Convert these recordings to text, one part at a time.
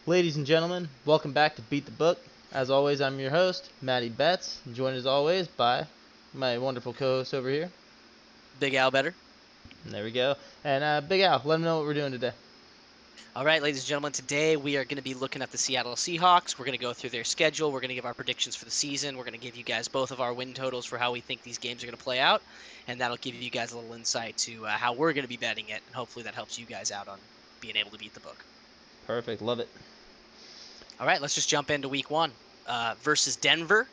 Ladies and gentlemen, welcome back to Beat the Book. As always, I'm your host, MattyBets, joined as always by my wonderful co-host over here. BigAl Bettor. And there we go. And Big Al, let them know what we're doing today. All right, ladies and gentlemen, today we are going to be looking at the Seattle Seahawks. We're going to go through their schedule. We're going to give our predictions for the season. We're going to give you guys both of our win totals for how we think these games are going to play out, and that'll give you guys a little insight to how we're going to be betting it, and hopefully that helps you guys out on being able to beat the book. Perfect, love it. All right, let's just jump into week one versus Denver.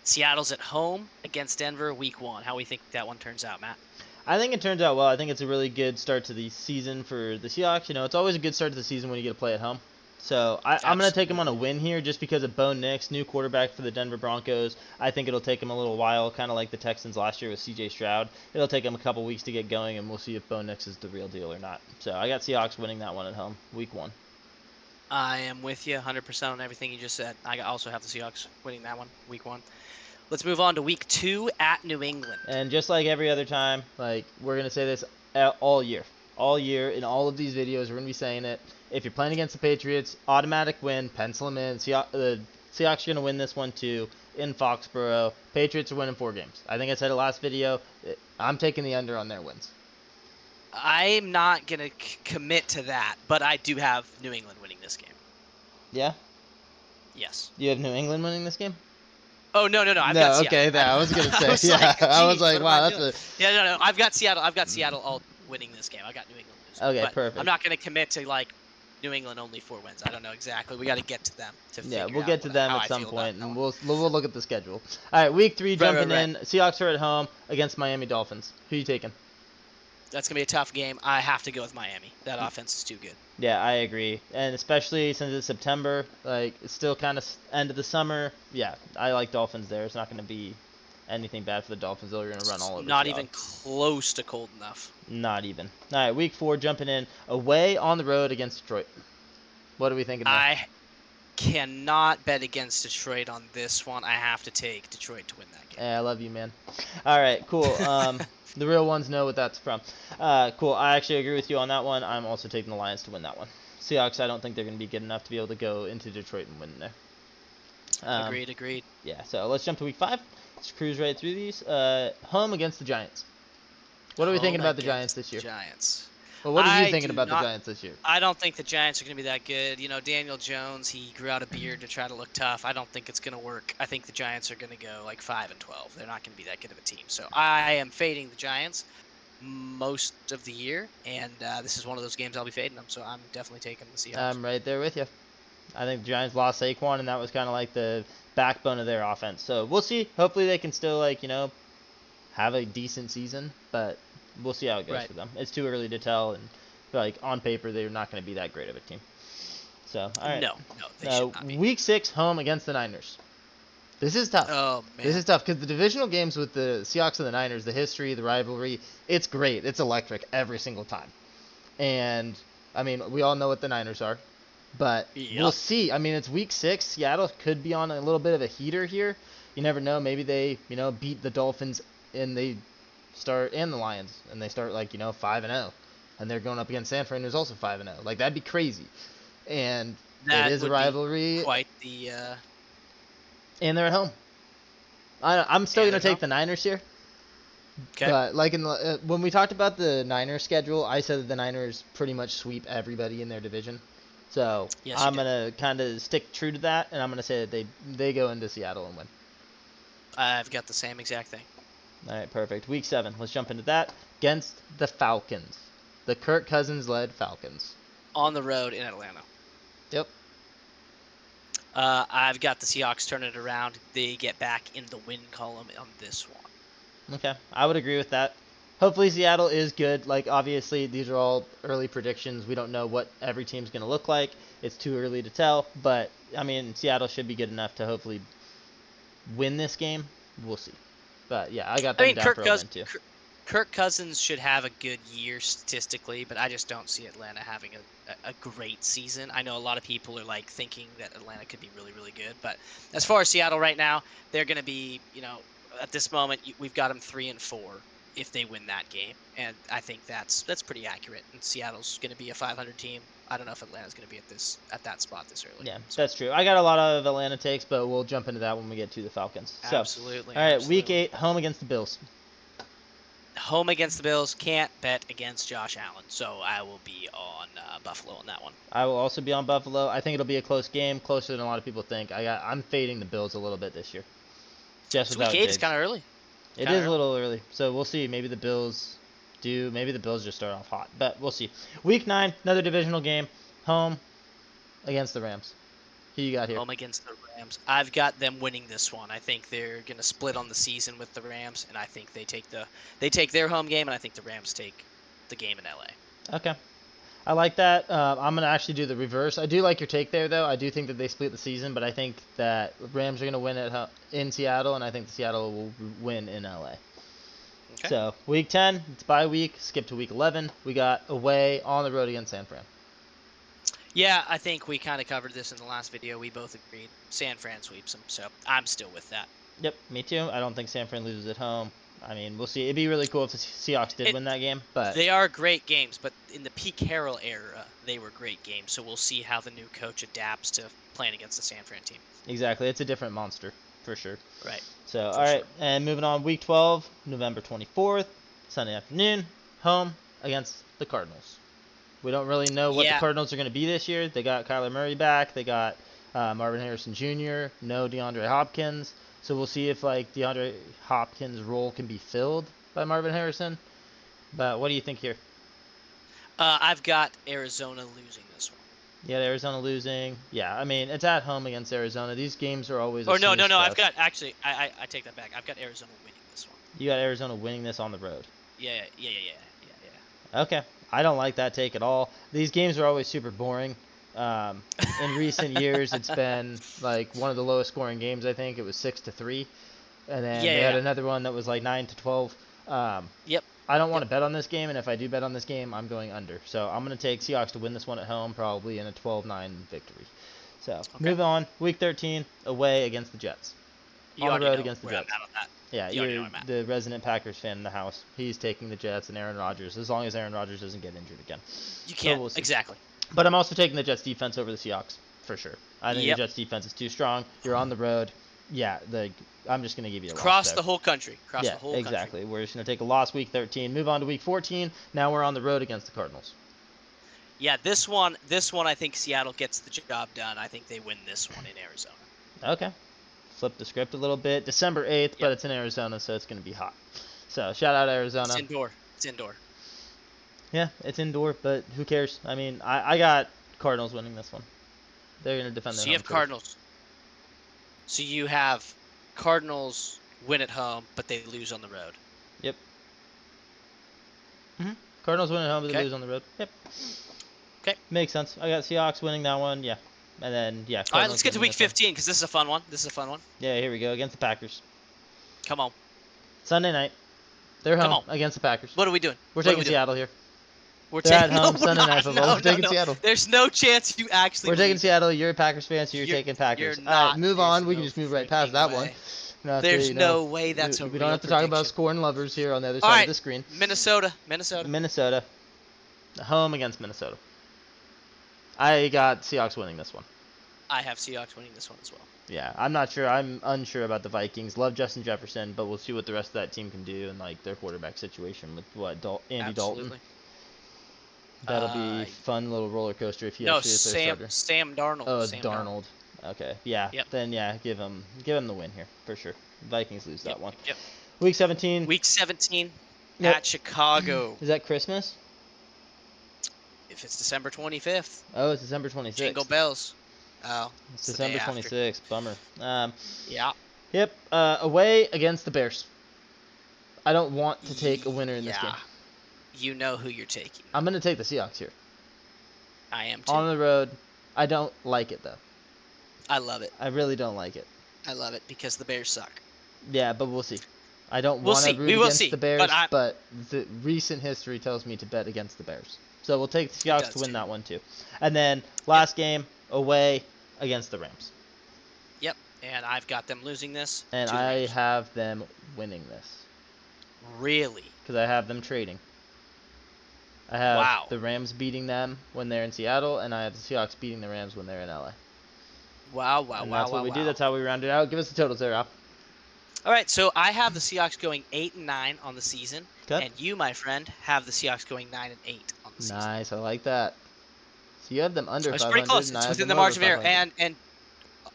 Seattle's at home against Denver week one. How we think that one turns out, Matt? I think it turns out well. I think it's a really good start to the season for the Seahawks. You know, it's always a good start to the season when you get to play at home. So I'm going to take them on a win here just because of Bo Nix, new quarterback for the Denver Broncos. I think it'll take him a little while, kind of like the Texans last year with C.J. Stroud. It'll take him a couple weeks to get going, and we'll see if Bo Nix is the real deal or not. So I got Seahawks winning that one at home, week one. I am with you 100% on everything you just said. I also have the Seahawks winning that one, week one. Let's move on to week two at New England. And just like every other time, like we're going to say this all year. All year in all of these videos, we're going to be saying it. If you're playing against the Patriots, automatic win, pencil them in. The Seahawks are going to win this one too in Foxborough. Patriots are winning 4 games. I think I said it last video. I'm taking the under on their wins. I'm not going to commit to that, but I do have New England winning this game. Yeah? Yes. You have New England winning this game? Oh, no. I've got No, Seattle. okay, I was going to say. I was yeah, like, I was geez, like, what am wow, I that's doing? a. Yeah, no. I've got Seattle all winning this game. I got New England losing. Okay, but perfect. I'm not going to commit to like New England only 4 wins. I don't know exactly. We got to get to them to Yeah, figure we'll out get to them how at I some feel about point, that and one. we'll look at the schedule. All right, week 3 jumping Right. in. Seahawks are at home against Miami Dolphins. Who you taking? That's going to be a tough game. I have to go with Miami. That offense is too good. Yeah, I agree, and especially since it's September, like it's still kind of end of the summer. Yeah, I like Dolphins there. It's not going to be anything bad for the Dolphins. They're going to run all over Not Seattle. even close to cold enough. Not even. All right, week 4 jumping in away on the road against Detroit. What are we thinking there? I cannot bet against Detroit on this one. I have to take Detroit to win that game. Yeah, I love you, man. All right, cool. The real ones know what that's from. Cool. I actually agree with you on that one. I'm also taking the Lions to win that one. Seahawks, I don't think they're going to be good enough to be able to go into Detroit and win there. Agreed. Yeah, so let's jump to week 5. Let's cruise right through these. Home against the Giants. What are we thinking about the Giants this year? Giants. Well, what are you thinking about the Giants this year? I don't think the Giants are going to be that good. You know, Daniel Jones, he grew out a beard to try to look tough. I don't think it's going to work. I think the Giants are going to go like 5-12. They're not going to be that good of a team. So I am fading the Giants most of the year, and this is one of those games I'll be fading them. So I'm definitely taking the Seahawks. I'm right there with you. I think the Giants lost Saquon, and that was kind of like the backbone of their offense. So we'll see. Hopefully they can still, have a decent season, but we'll see how it goes for them. It's too early to tell, and on paper they're not going to be that great of a team. So all right. No, they should not be. Week 6 home against the Niners. This is tough. Oh man, this is tough because the divisional games with the Seahawks and the Niners, the history, the rivalry, it's great. It's electric every single time. And I mean, we all know what the Niners are, but we'll see. I mean, it's week 6. Seattle could be on a little bit of a heater here. You never know. Maybe they, beat the Dolphins and they start, and the Lions, and they start 5-0, and they're going up against San Fran, who's also 5-0. Like that'd be crazy. And it is a rivalry. Quite the. And they're at home. I'm still gonna take the Niners here. Okay. But when we talked about the Niners schedule, I said that the Niners pretty much sweep everybody in their division. So I'm gonna kind of stick true to that, and I'm gonna say that they go into Seattle and win. I've got the same exact thing. All right, perfect. Week 7. Let's jump into that against the Falcons, the Kirk Cousins-led Falcons. On the road in Atlanta. Yep. I've got the Seahawks turning it around. They get back in the win column on this one. Okay, I would agree with that. Hopefully Seattle is good. Obviously, these are all early predictions. We don't know what every team's going to look like. It's too early to tell. But, I mean, Seattle should be good enough to hopefully win this game. We'll see. But, yeah, I got them down for a win, too. Kirk Cousins should have a good year statistically, but I just don't see Atlanta having a great season. I know a lot of people are thinking that Atlanta could be really, really good, but as far as Seattle right now, they're going to be, at this moment, we've got them 3-4. if they win that game, and I think that's pretty accurate. And Seattle's going to be a 500 team. I don't know if Atlanta's going to be at that spot this early. Yeah, So. that's true. I got a lot of Atlanta takes, but we'll jump into that when we get to the Falcons. Absolutely. All right, absolutely. Week 8, home against the Bills. Home against the Bills, can't bet against Josh Allen, so I will be on Buffalo on that one. I will also be on Buffalo. I think it'll be a close game, closer than a lot of people think. I'm fading the Bills a little bit this year. Just without Week 8 Diggs. is kind of early. It is a little early, so we'll see. Maybe the Bills do. Maybe the Bills just start off hot, but we'll see. Week 9, another divisional game, home against the Rams. Who you got here? Home against the Rams. I've got them winning this one. I think they're going to split on the season with the Rams, and I think they take their home game, and I think the Rams take the game in LA. Okay. I like that. I'm going to actually do the reverse. I do like your take there, though. I do think that they split the season, but I think that Rams are going to win in Seattle, and I think the Seattle will win in LA. Okay. So, Week 10, it's bye week. Skip to Week 11. We got away on the road against San Fran. Yeah, I think we kind of covered this in the last video. We both agreed San Fran sweeps them, so I'm still with that. Yep, me too. I don't think San Fran loses at home. I mean, we'll see. It'd be really cool if the Seahawks did win that game, but they are great games. But in the Pete Carroll era, they were great games. So we'll see how the new coach adapts to playing against the San Fran team. Exactly, it's a different monster for sure. Right. So, all right, and moving on, Week 12, November 24th, Sunday afternoon, home against the Cardinals. We don't really know what the Cardinals are going to be this year. They got Kyler Murray back. They got Marvin Harrison Jr., no DeAndre Hopkins. So we'll see if DeAndre Hopkins' role can be filled by Marvin Harrison. But what do you think here? I've got Arizona losing this one. Yeah, Arizona losing. Yeah, I mean, it's at home against Arizona. These games are always no. I've got I take that back. I've got Arizona winning this one. You got Arizona winning this on the road. Yeah. Okay. I don't like that take at all. These games are always super boring. In recent years, it's been one of the lowest scoring games. I think it was 6-3, and then they had another one that was 9-12. Yep. I don't want to bet on this game, and if I do bet on this game, I'm going under. So I'm going to take Seahawks to win this one at home, probably in a 12-9 victory. So move on. Week 13, away against the Jets. On the road against the Jets. I'm out on that. Yeah, you're the resident Packers fan in the house. He's taking the Jets and Aaron Rodgers, as long as Aaron Rodgers doesn't get injured again. You can't. So we'll exactly. But I'm also taking the Jets defense over the Seahawks, for sure. I think the Jets defense is too strong. You're on the road. Yeah, I'm just going to give you a loss there. The whole country. Cross the whole exactly. country. We're just going to take a loss Week 13. Move on to Week 14. Now we're on the road against the Cardinals. Yeah, this one I think Seattle gets the job done. I think they win this one in Arizona. Okay. Flip the script a little bit. December 8th, but it's in Arizona, so it's going to be hot. So, shout out Arizona. It's indoor. Yeah, it's indoor, but who cares? I mean, I got Cardinals winning this one. They're going to defend their home. So you have Cardinals. So you have Cardinals win at home, but they lose on the road. Yep. Cardinals win at home, but they lose on the road. Yep. Okay. Makes sense. I got Seahawks winning that one. Yeah. And then, Cardinals. All right, let's get to Week 15 because this is a fun one. Yeah, here we go. Against the Packers. Come on. Sunday night. They're home against the Packers. What are we doing? We're taking Seattle here. They're at home Sunday night football. We're taking Seattle. There's no chance you actually. We're taking Seattle. You're a Packers fan, so you're taking Packers. You're not. All right, move on. We can just move right past that one. There's no way that's a We don't have to talk about scoring lovers here on the other side of the screen. Minnesota. Home against Minnesota. I got Seahawks winning this one. I have Seahawks winning this one as well. Yeah, I'm not sure. I'm unsure about the Vikings. Love Justin Jefferson, but we'll see what the rest of that team can do and their quarterback situation with Andy Dalton. That'll be fun little roller coaster if he actually is their starter. Sam Darnold. Oh, Darnold. Okay, yeah. Yep. Then give him the win here for sure. Vikings lose that one. Yep. Week 17. At Chicago. Is that Christmas? If it's December 25th. Oh, it's December 26th. Jingle bells. Oh, it's December 26th. Bummer. Yeah. Yep. Away against the Bears. I don't want to take a winner in this game. You know who you're taking. I'm going to take the Seahawks here. I am too. On the road. I don't like it, though. I love it. I really don't like it. I love it because the Bears suck. Yeah, but we'll see. I don't want to root against the Bears, but the recent history tells me to bet against the Bears. So we'll take the Seahawks to win that one, too. And then last game, away against the Rams. Yep, and I've got them losing this. And I have them winning this. Really? because I have them trading. I have Wow. the Rams beating them when they're in Seattle, and I have the Seahawks beating the Rams when they're in LA. Wow, wow, And wow, that's what wow, we do. wow. That's how we round it out. Give us the totals there, Al. All right, so I have the Seahawks going 8-9 on the season, Okay. and you, my friend, have the Seahawks going 9-8 on the season. Nice. I like that. So you have them under It's pretty 500, close. and It's I have within them the over margin of error. 500. And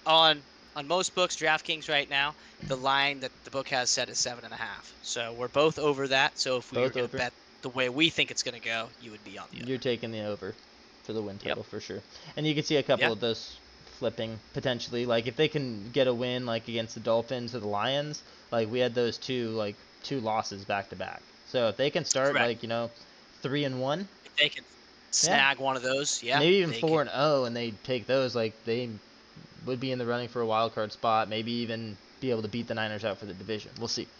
on most books, DraftKings right now, the line that the book has set is 7.5. So we're both over that. So if we were Both going to over. bet the way we think it's going to go, you would be on the You're over. taking the over for the win Yep. total for sure. And you can see a couple Yeah. of those flipping potentially. Like if they can get a win like against the Dolphins or the Lions, like we had those two losses back to back. So if they can start Correct. 3-1, If they can yeah, snag one of those, yeah, maybe even they could. 4-0, and they take those, like they would be in the running for a wild card spot. Maybe even be able to beat the Niners out for the division. We'll see.